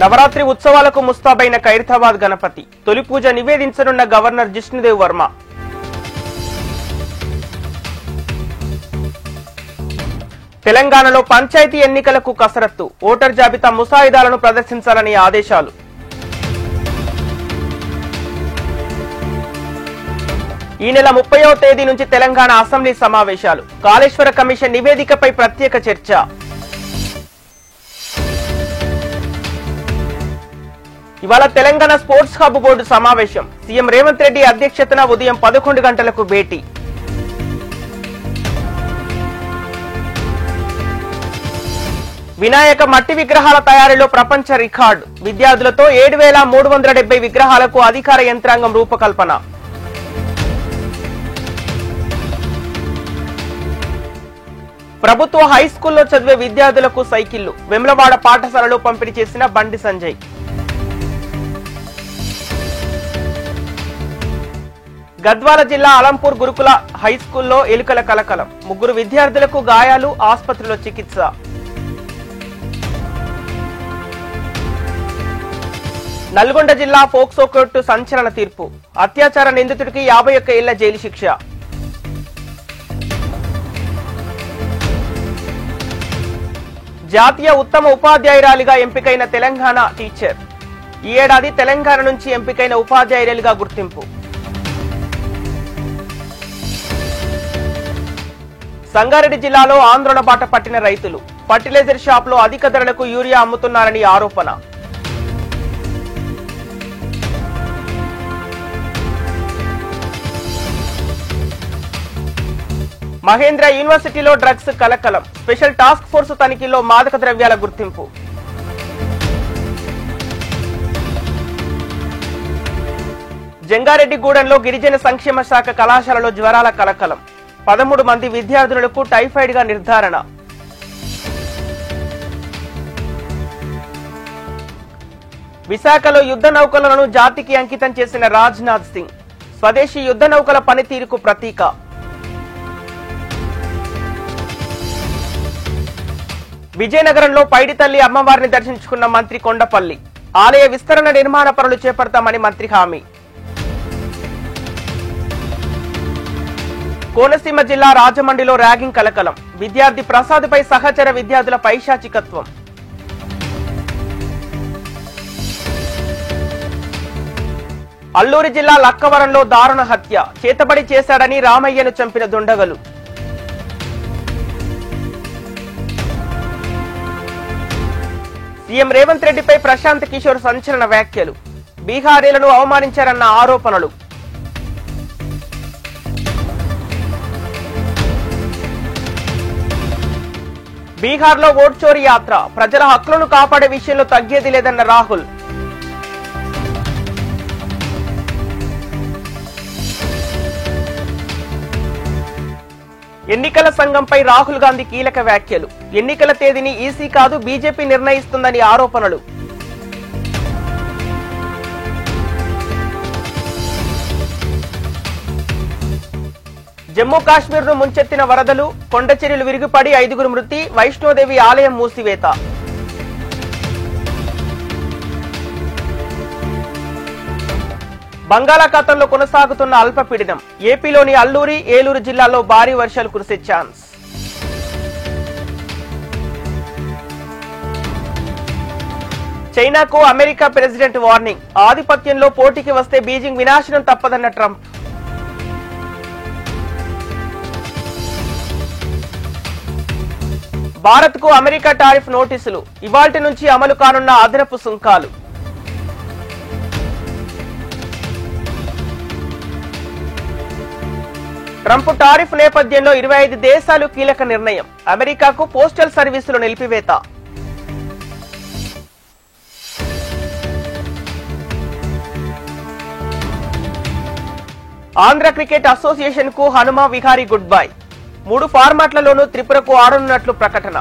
నవరాత్రి ఉత్సవాలకు ముస్తాబైన ఖైరతాబాద్ గణపతి తొలి పూజ నివేదించనున్న గవర్నర్ జిష్ణుదేవ్ వర్మ. తెలంగాణలో పంచాయతీ ఎన్నికలకు కసరత్తు, ఓటర్ జాబితా ముసాయిదాలను ప్రదర్శించాలని ఆదేశాలు. ఈ నెల 30వ తేదీ నుంచి తెలంగాణ అసెంబ్లీ సమావేశాలు, కాళేశ్వర కమిషన్ నివేదికపై ప్రత్యేక చర్చ. ఇవాళ తెలంగాణ స్పోర్ట్స్ హబ్ బోర్డు సమావేశం, సీఎం రేవంత్ రెడ్డి అధ్యక్షతన ఉదయం 11 గంటలకు భేటీ. వినాయక మట్టి విగ్రహాల తయారీలో ప్రపంచ రికార్డు, విద్యార్థులతో 7370 విగ్రహాలకు అధికార యంత్రాంగం రూపకల్పన. ప్రభుత్వ హైస్కూల్లో చదివే విద్యార్థులకు సైకిళ్లు, వెమ్లవాడ పాఠశాలలో పంపిణీ చేసిన బండి సంజయ్. గద్వాల జిల్లా అలంపూర్ గురుకుల హైస్కూల్లో ఎలుకల కలకలం, 3 విద్యార్థులకు గాయాలు, ఆసుపత్రిలో చికిత్స. నల్గొండ జిల్లా పోక్సో కోర్టు సంచలన తీర్పు, అత్యాచార నిందితుడికి 51 ఏళ్ల జైలు శిక్ష. జాతీయ ఉత్తమ ఉపాధ్యాయురాలిగా ఎంపికైన తెలంగాణ టీచర్, ఈ ఏడాది తెలంగాణ నుంచి ఎంపికైన ఉపాధ్యాయురాలిగా గుర్తింపు. సంగారెడ్డి జిల్లాలో ఆందోళన బాట పట్టిన రైతులు, ఫర్టిలైజర్ షాప్ లో అధిక ధరలకు యూరియా అమ్ముతున్నారని ఆరోపణ. మహేంద్ర యూనివర్సిటీలో డ్రగ్స్ కలకలం, స్పెషల్ టాస్క్ ఫోర్స్ తనిఖీలో మాదక ద్రవ్యాల గుర్తింపు. జంగారెడ్డిగూడెంలో గిరిజన సంక్షేమ శాఖ కళాశాలలో జ్వరాల కలకలం, 13 మంది విద్యార్థులకు టైఫాయిడ్ గా నిర్ధారణ. విశాఖలో యుద్ధ నౌకలను జాతికి అంకితం చేసిన రాజ్నాథ్ సింగ్, స్వదేశీ యుద్ధ నౌకల పనితీరుకు ప్రతీక. విజయనగరంలో పైడితల్లి అమ్మవారిని దర్శించుకున్న మంత్రి కొండపల్లి, ఆలయ విస్తరణ నిర్మాణ పనులు చేపడతామని మంత్రి హామీ. కోనసీమ జిల్లా రాజమండ్రిలో ర్యాగింగ్ కలకలం, విద్యార్థి ప్రసాద్పై సహచర విద్యార్థుల పైశాచికత్వం. అల్లూరి జిల్లా లక్కవరంలో దారుణ హత్య, చేతబడి చేశాడని రామయ్యను చంపిన దుండగలు. సీఎం రేవంత్ రెడ్డిపై ప్రశాంత్ కిషోర్ సంచలన వ్యాఖ్యలు, బీహారీలను అవమానించారన్న ఆరోపణలు. బీహార్లో ఓట్ చోరీ యాత్ర, ప్రజల హక్కులను కాపాడే విషయంలో తగ్గేది లేదన్న రాహుల్. ఎన్నికల సంఘంపై రాహుల్ గాంధీ కీలక వ్యాఖ్యలు, ఎన్నికల తేదీని ఈసీ కాదు బీజేపీ నిర్ణయిస్తుందని ఆరోపణలు. జమ్మూ కాశ్మీర్ ను ముంచెత్తిన వరదలు, కొండ చర్యలు విరిగిపడి 5గురు మృతి, వైష్ణోదేవి ఆలయం మూసివేత. బంగాళాఖాతంలో కొనసాగుతున్న అల్పపీడనం, ఏపీలోని అల్లూరి, ఏలూరు జిల్లాల్లో భారీ వర్షాలు కురిసే ఛాన్స్. చైనాకు అమెరికా ప్రెసిడెంట్ వార్నింగ్, ఆధిపత్యంలో పోటీకి వస్తే బీజింగ్ వినాశనం తప్పదన్న ట్రంప్. భారత్ కు అమెరికా టారిఫ్ నోటీసులు, ఇవాల్టి నుంచి అమలు కానున్న అదనపు సుంకాలు. ట్రంప్ టారిఫ్ నేపథ్యంలో 25 దేశాలు కీలక నిర్ణయం, అమెరికాకు పోస్టల్ సర్వీసులు నిలిపివేత. ఆంధ్ర క్రికెట్ అసోసియేషన్ కు హనుమ విహారీ గుడ్ బై, 3 ఫార్మాట్లలోనూ త్రిపురకు ఆడనున్నట్లు ప్రకటన.